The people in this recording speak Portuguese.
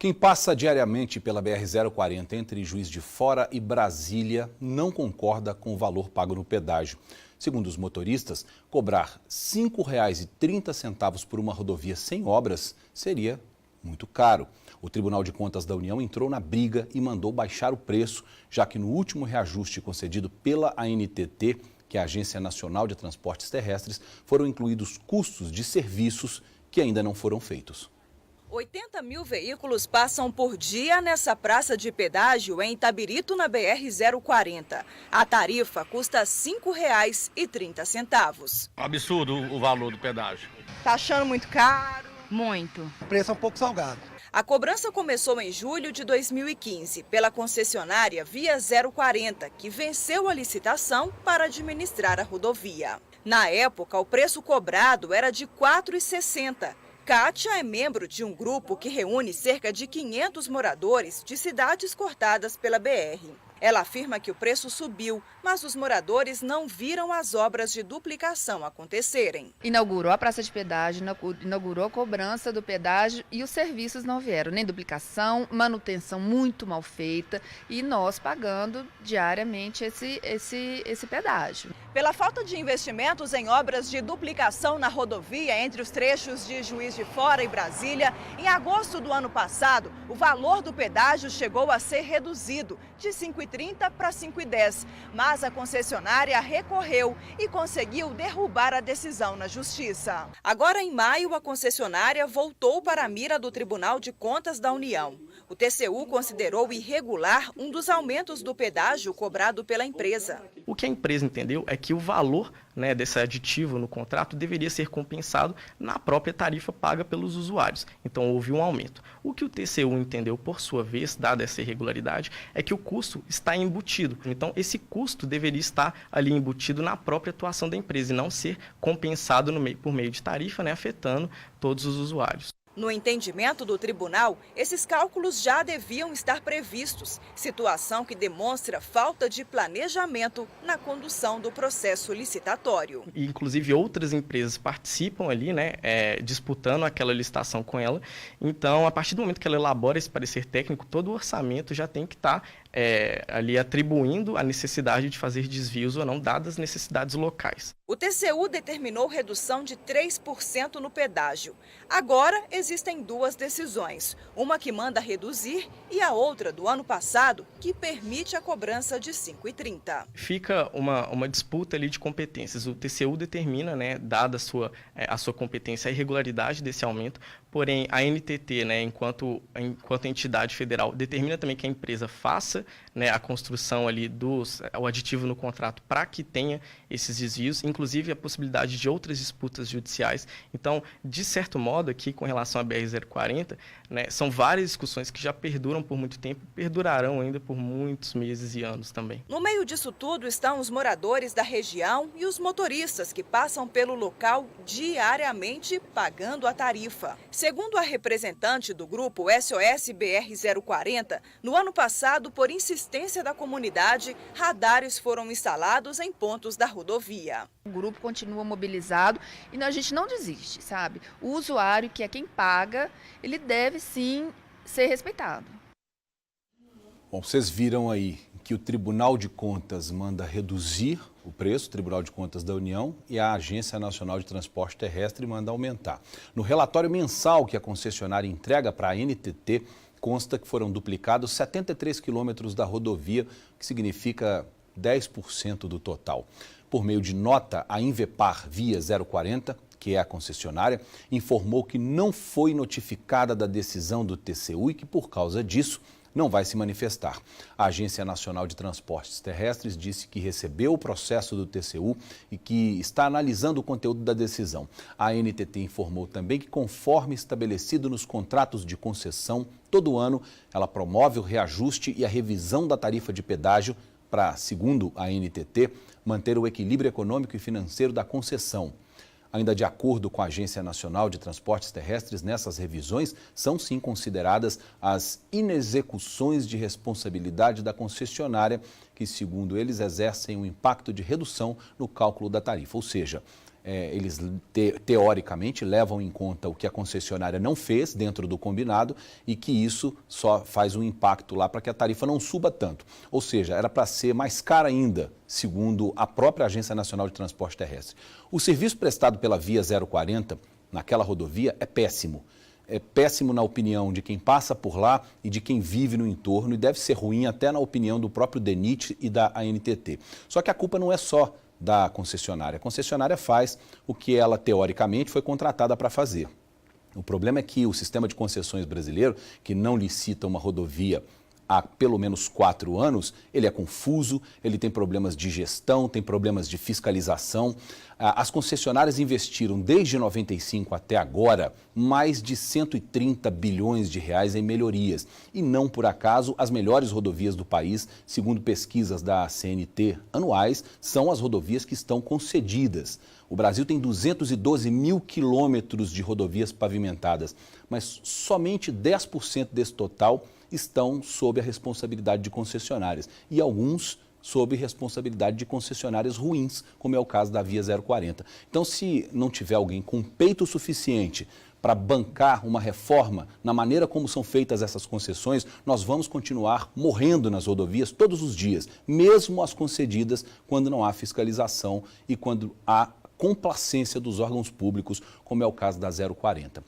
Quem passa diariamente pela BR-040 entre Juiz de Fora e Brasília não concorda com o valor pago no pedágio. Segundo os motoristas, cobrar R$ 5,30 por uma rodovia sem obras seria muito caro. O Tribunal de Contas da União entrou na briga e mandou baixar o preço, já que no último reajuste concedido pela ANTT, que é a Agência Nacional de Transportes Terrestres, foram incluídos custos de serviços que ainda não foram feitos. 80 mil veículos passam por dia nessa praça de pedágio em Itabirito, na BR-040. A tarifa custa R$ 5,30. Absurdo o valor do pedágio. Tá achando muito caro? Muito. O preço é um pouco salgado. A cobrança começou em julho de 2015 pela concessionária Via 040, que venceu a licitação para administrar a rodovia. Na época, o preço cobrado era de R$ 4,60. Kátia é membro de um grupo que reúne cerca de 500 moradores de cidades cortadas pela BR. Ela afirma que o preço subiu, mas os moradores não viram as obras de duplicação acontecerem. Inaugurou a praça de pedágio, inaugurou a cobrança do pedágio e os serviços não vieram, nem duplicação, manutenção muito mal feita e nós pagando diariamente esse pedágio. Pela falta de investimentos em obras de duplicação na rodovia entre os trechos de Juiz de Fora e Brasília, em agosto do ano passado, o valor do pedágio chegou a ser reduzido de R$ 5,30 para R$ 5,10. Mas a concessionária recorreu e conseguiu derrubar a decisão na Justiça. Agora, em maio, a concessionária voltou para a mira do Tribunal de Contas da União. O TCU considerou irregular um dos aumentos do pedágio cobrado pela empresa. O que a empresa entendeu é que o valor, desse aditivo no contrato deveria ser compensado na própria tarifa paga pelos usuários. Então, houve um aumento. O que o TCU entendeu, por sua vez, dada essa irregularidade, é que o custo está embutido. Então, esse custo deveria estar ali embutido na própria atuação da empresa e não ser compensado por meio de tarifa, afetando todos os usuários. No entendimento do tribunal, esses cálculos já deviam estar previstos, situação que demonstra falta de planejamento na condução do processo licitatório. E, inclusive, outras empresas participam ali, disputando aquela licitação com ela. Então, a partir do momento que ela elabora esse parecer técnico, todo o orçamento já tem que estar ali atribuindo a necessidade de fazer desvios ou não, dadas as necessidades locais. O TCU determinou redução de 3% no pedágio. Agora, existem duas decisões, uma que manda reduzir e a outra do ano passado, que permite a cobrança de R$ 5,30. Fica uma disputa ali de competências. O TCU determina, dada a sua competência, a irregularidade desse aumento, porém a ANTT, enquanto entidade federal, determina também que a empresa faça a construção ali o aditivo no contrato para que tenha esses desvios, inclusive a possibilidade de outras disputas judiciais. Então, de certo modo, aqui com relação à BR-040, são várias discussões que já perduram por muito tempo e perdurarão ainda por muitos meses e anos também. No meio disso tudo estão os moradores da região e os motoristas que passam pelo local diariamente pagando a tarifa. Segundo a representante do grupo SOS BR-040, no ano passado, por insistência da comunidade, radares foram instalados em pontos da rodovia. O grupo continua mobilizado e a gente não desiste, sabe? O usuário, que é quem paga, ele deve sim ser respeitado. Bom, vocês viram aí que o Tribunal de Contas manda reduzir o preço, o Tribunal de Contas da União, e a Agência Nacional de Transporte Terrestre manda aumentar. No relatório mensal que a concessionária entrega para a ANTT, consta que foram duplicados 73 quilômetros da rodovia, que significa 10% do total. Por meio de nota, a Invepar Via 040, que é a concessionária, informou que não foi notificada da decisão do TCU e que, por causa disso, não vai se manifestar. A Agência Nacional de Transportes Terrestres disse que recebeu o processo do TCU e que está analisando o conteúdo da decisão. A ANTT informou também que, conforme estabelecido nos contratos de concessão, todo ano ela promove o reajuste e a revisão da tarifa de pedágio para, segundo a ANTT, manter o equilíbrio econômico e financeiro da concessão. Ainda de acordo com a Agência Nacional de Transportes Terrestres, nessas revisões são sim consideradas as inexecuções de responsabilidade da concessionária, que, segundo eles, exercem um impacto de redução no cálculo da tarifa. Ou seja, eles teoricamente levam em conta o que a concessionária não fez dentro do combinado e que isso só faz um impacto lá para que a tarifa não suba tanto. Ou seja, era para ser mais cara ainda, segundo a própria Agência Nacional de Transporte Terrestre. O serviço prestado pela Via 040 naquela rodovia é péssimo. É péssimo na opinião de quem passa por lá e de quem vive no entorno e deve ser ruim até na opinião do próprio DENIT e da ANTT. Só que a culpa não é só da concessionária. A concessionária faz o que ela, teoricamente, foi contratada para fazer. O problema é que o sistema de concessões brasileiro, que não licita uma rodovia há pelo menos 4 anos, ele é confuso, ele tem problemas de gestão, tem problemas de fiscalização. As concessionárias investiram desde 95 até agora mais de 130 bilhões de reais em melhorias. E não por acaso as melhores rodovias do país, segundo pesquisas da CNT anuais, são as rodovias que estão concedidas. O Brasil tem 212 mil quilômetros de rodovias pavimentadas, mas somente 10% desse total estão sob a responsabilidade de concessionárias e alguns sob responsabilidade de concessionárias ruins, como é o caso da Via 040. Então, se não tiver alguém com peito suficiente para bancar uma reforma na maneira como são feitas essas concessões, nós vamos continuar morrendo nas rodovias todos os dias, mesmo as concedidas, quando não há fiscalização e quando há complacência dos órgãos públicos, como é o caso da 040.